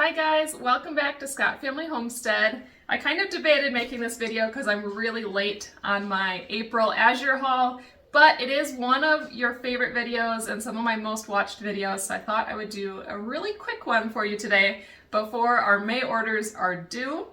Hi guys, welcome back to Scott Family Homestead. I kind of debated making this video because I'm really late on my April Azure haul, but it is one of your favorite videos and some of my most watched videos, so I thought I would do a really quick one for you today before our May orders are due.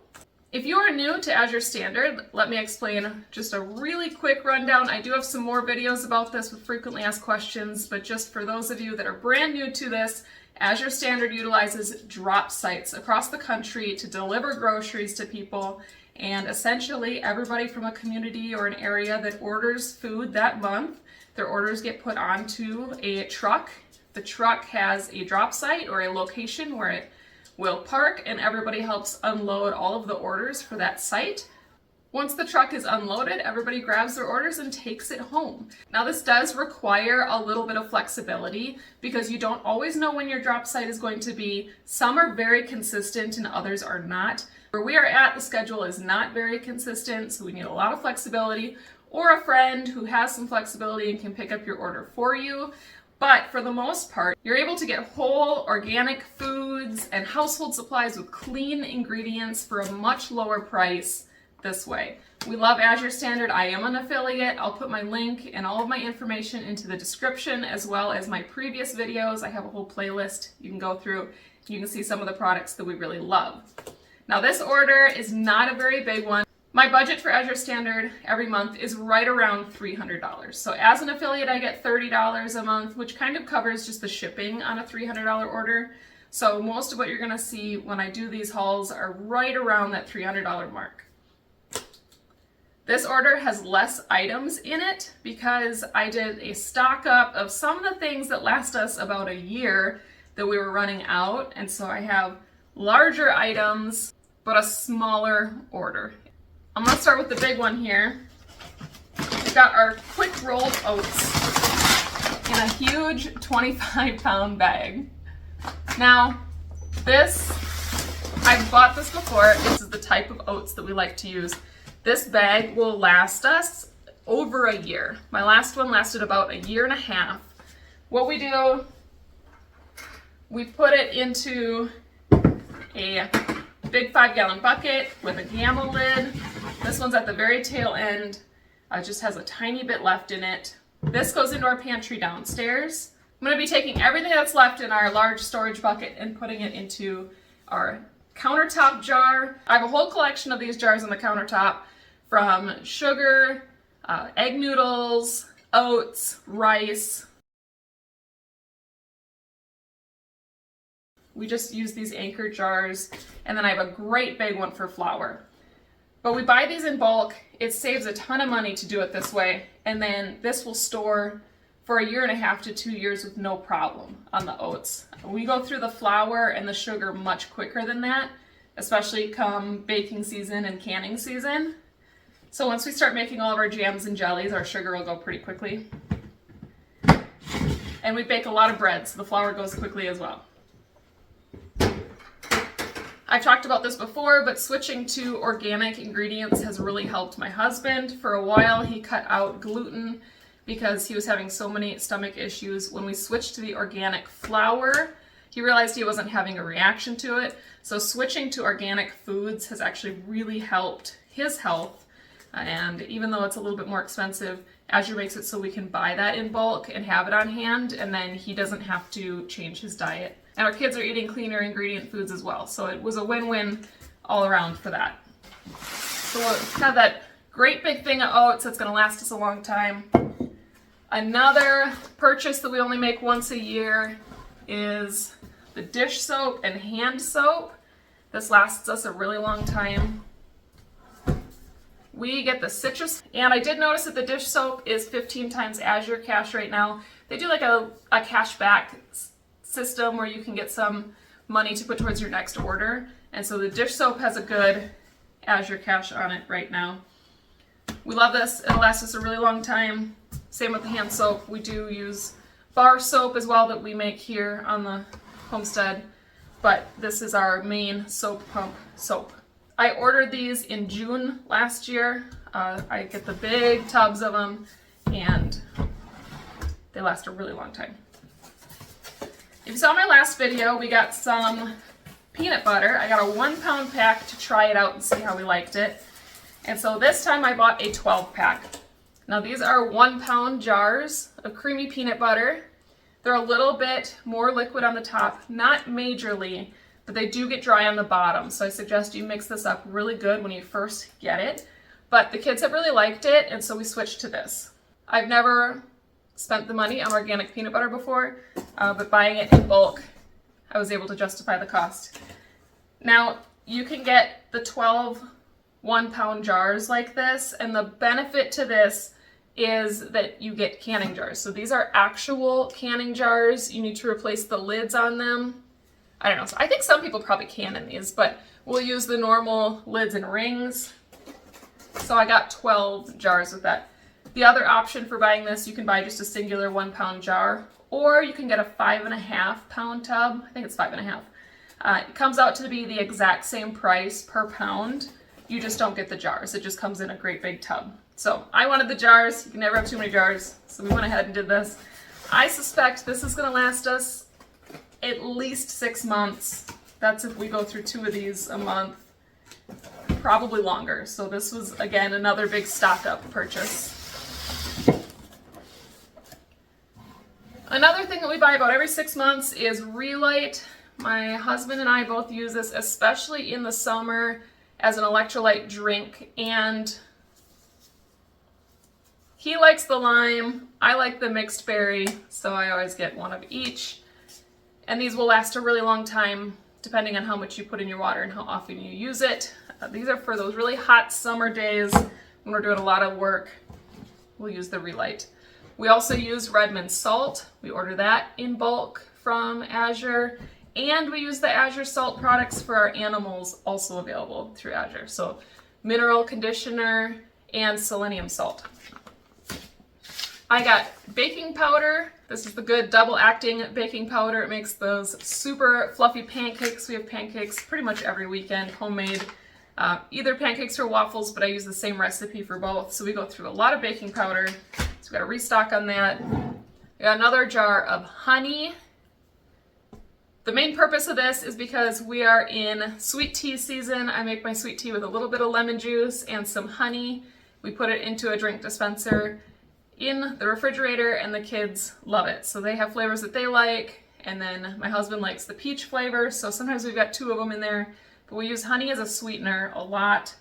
If you are new to Azure Standard, let me explain just a really quick rundown. I do have some more videos about this with frequently asked questions, but just for those of you that are brand new to this, Azure Standard utilizes drop sites across the country to deliver groceries to people, and essentially everybody from a community or an area that orders food that month, their orders get put onto a truck. The truck has a drop site or a location where it will park, and everybody helps unload all of the orders for that site. Once the truck is unloaded, everybody grabs their orders and takes it home. Now this does require a little bit of flexibility because you don't always know when your drop site is going to be. Some are very consistent and others are not. Where we are at, the schedule is not very consistent, so we need a lot of flexibility, or a friend who has some flexibility and can pick up your order for you. But for the most part, you're able to get whole organic foods and household supplies with clean ingredients for a much lower price this way. We love Azure Standard. I am an affiliate. I'll put my link and all of my information into the description, as well as my previous videos. I have a whole playlist you can go through. You can see some of the products that we really love. Now this order is not a very big one. My budget for Azure Standard every month is right around $300. So as an affiliate, I get $30 a month, which kind of covers just the shipping on a $300 order. So most of what you're gonna see when I do these hauls are right around that $300 mark. This order has less items in it because I did a stock up of some of the things that last us about a year that we were running out. And so I have larger items, but a smaller order. I'm gonna start with the big one here. We've got our quick rolled oats in a huge 25-pound bag. Now, I've bought this before. This is the type of oats that we like to use. This bag will last us over a year. My last one lasted about a year and a half. What we do, we put it into a big 5-gallon bucket with a gamma lid. This one's at the very tail end. It just has a tiny bit left in it. This goes into our pantry downstairs. I'm going to be taking everything that's left in our large storage bucket and putting it into our countertop jar. I have a whole collection of these jars on the countertop, from sugar, egg noodles, oats, rice. We just use these anchor jars, and then I have a great big one for flour. But we buy these in bulk. It saves a ton of money to do it this way, and then this will store for a year and a half to 2 years with no problem on the oats. We go through the flour and the sugar much quicker than that, especially come baking season and canning season. So once we start making all of our jams and jellies, our sugar will go pretty quickly. And we bake a lot of bread, so the flour goes quickly as well. I've talked about this before, but switching to organic ingredients has really helped my husband. For a while, he cut out gluten because he was having so many stomach issues. When we switched to the organic flour, he realized he wasn't having a reaction to it. So switching to organic foods has actually really helped his health. And even though it's a little bit more expensive, Azure makes it so we can buy that in bulk and have it on hand, and then he doesn't have to change his diet. And our kids are eating cleaner ingredient foods as well. So it was a win-win all around for that. So we'll have that great big thing of oats that's gonna last us a long time. Another purchase that we only make once a year is the dish soap and hand soap. This lasts us a really long time. We get the citrus, and I did notice that the dish soap is 15 times Azure Cash right now. They do like a cash back system where you can get some money to put towards your next order. And so the dish soap has a good Azure Cash on it right now. We love this. It'll last us a really long time. Same with the hand soap. We do use bar soap as well that we make here on the homestead, but this is our main soap pump soap. I ordered these in June last year. I get the big tubs of them, and they last a really long time. If you saw my last video, we got some peanut butter. I got a 1 pound pack to try it out and see how we liked it. And so this time I bought a 12 pack. Now these are 1 pound jars of creamy peanut butter. They're a little bit more liquid on the top, not majorly, but they do get dry on the bottom. So I suggest you mix this up really good when you first get it. But the kids have really liked it, and so we switched to this. I've never spent the money on organic peanut butter before, but buying it in bulk, I was able to justify the cost. Now, you can get the 12 1 pound jars like this, and the benefit to this is that you get canning jars. So these are actual canning jars. You need to replace the lids on them. I don't know. So I think some people probably can in these, but we'll use the normal lids and rings. So I got 12 jars with that. The other option for buying this, you can buy just a singular 1 pound jar, or you can get a 5.5 pound tub. I think it's 5.5. It comes out to be the exact same price per pound. You just don't get the jars. It just comes in a great big tub. So I wanted the jars. You can never have too many jars. So we went ahead and did this. I suspect this is gonna last us at least 6 months. That's if we go through 2 of these a month, probably longer. So this was, again, another big stock up purchase. Another thing that we buy about every 6 months is Relight. My husband and I both use this, especially in the summer, as an electrolyte drink, and he likes the lime, I like the mixed berry, so I always get one of each. And these will last a really long time, depending on how much you put in your water and how often you use it. These are for those really hot summer days when we're doing a lot of work. We'll use the Relight. We also use Redmond salt. We order that in bulk from Azure. And we use the Azure salt products for our animals, also available through Azure. So mineral conditioner and selenium salt. I got baking powder. This is the good double acting baking powder. It makes those super fluffy pancakes. We have pancakes pretty much every weekend, homemade. Either pancakes or waffles, but I use the same recipe for both. So we go through a lot of baking powder. So we got a restock on that. We got another jar of honey. The main purpose of this is because we are in sweet tea season. I make my sweet tea with a little bit of lemon juice and some honey. We put it into a drink dispenser in the refrigerator, and the kids love it. So they have flavors that they like, and then my husband likes the peach flavor, so sometimes we've got 2 of them in there. But we use honey as a sweetener a lot,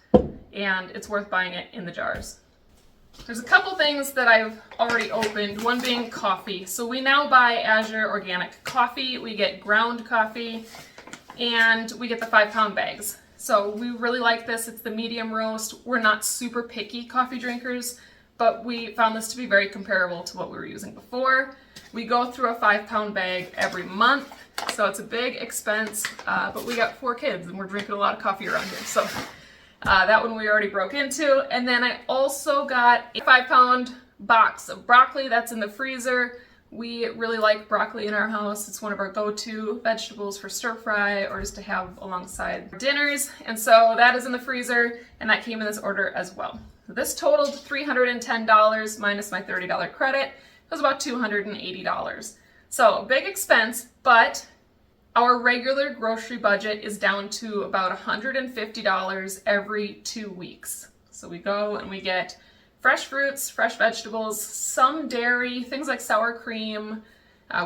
and it's worth buying it in the jars. There's a couple things that I've already opened, one being coffee. So we now buy Azure organic coffee. We get ground coffee, and we get the 5 pound bags. So we really like this. It's the medium roast. We're not super picky coffee drinkers, but we found this to be very comparable to what we were using before. We go through a 5 pound bag every month, so it's a big expense, but we got 4 kids and we're drinking a lot of coffee around here. So that one we already broke into. And then I also got a 5 pound box of broccoli that's in the freezer. We really like broccoli in our house. It's one of our go-to vegetables for stir fry or just to have alongside dinners. And so that is in the freezer, and that came in this order as well. This totaled $310 minus my $30 credit. It was about $280. So a big expense, but our regular grocery budget is down to about $150 every 2 weeks. So we go and we get fresh fruits, fresh vegetables, some dairy, things like sour cream.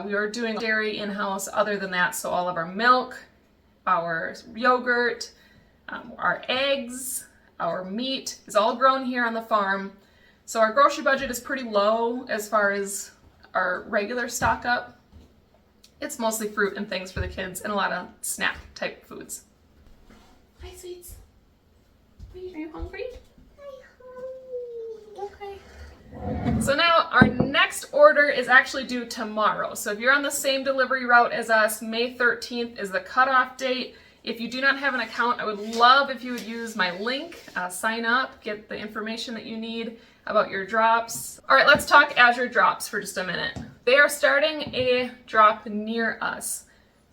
We are doing dairy in-house other than that, so all of our milk, our yogurt, our eggs, our meat is all grown here on the farm. So our grocery budget is pretty low as far as our regular stock up. It's mostly fruit and things for the kids and a lot of snack type foods. Hi, sweets. Are you hungry? Okay. So now our next order is actually due tomorrow. So if you're on the same delivery route as us, May 13th is the cutoff date. If you do not have an account, I would love if you would use my link, sign up, get the information that you need about your drops. All right, let's talk Azure drops for just a minute. They are starting a drop near us.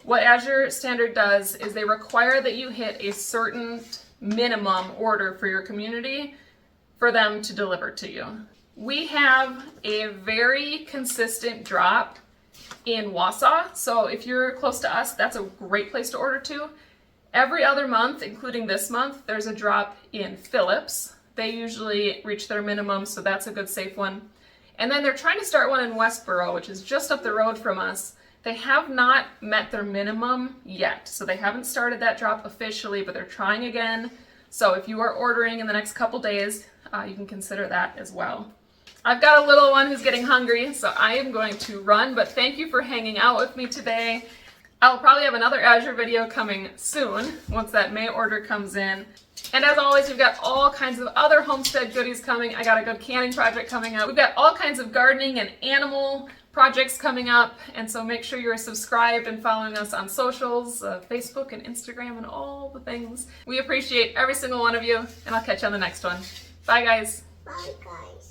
What Azure Standard does is they require that you hit a certain minimum order for your community for them to deliver to you. We have a very consistent drop in Wausau, so if you're close to us, that's a great place to order to. Every other month, including this month, there's a drop in Phillips. They usually reach their minimum, so that's a good safe one. And then they're trying to start one in Westboro, which is just up the road from us. They have not met their minimum yet, so they haven't started that drop officially, but they're trying again. So if you are ordering in the next couple days, you can consider that as well. I've got a little one who's getting hungry, so I am going to run, but thank you for hanging out with me today. I'll probably have another Azure video coming soon, once that May order comes in. And as always, we've got all kinds of other homestead goodies coming. I got a good canning project coming up. We've got all kinds of gardening and animal projects coming up, and so make sure you're subscribed and following us on socials, Facebook and Instagram and all the things. We appreciate every single one of you, and I'll catch you on the next one. Bye guys. Bye guys.